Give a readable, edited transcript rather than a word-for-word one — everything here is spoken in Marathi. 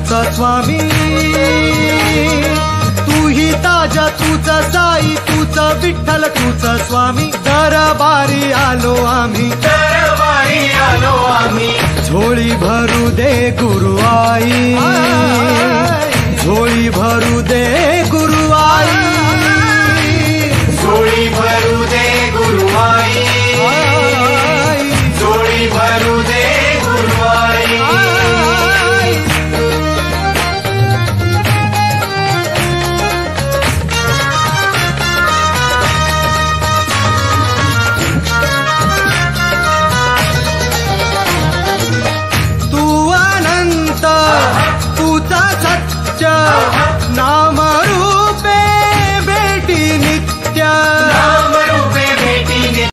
तूच स्वामी, तू ही ताजा, तूच साई, तूच विठ्ठल, तूच स्वामी. दरबारी आलो आम्ही, दरबारी आलो आम्ही. झोळी भरू दे गुरु आई, झोळी भरू दे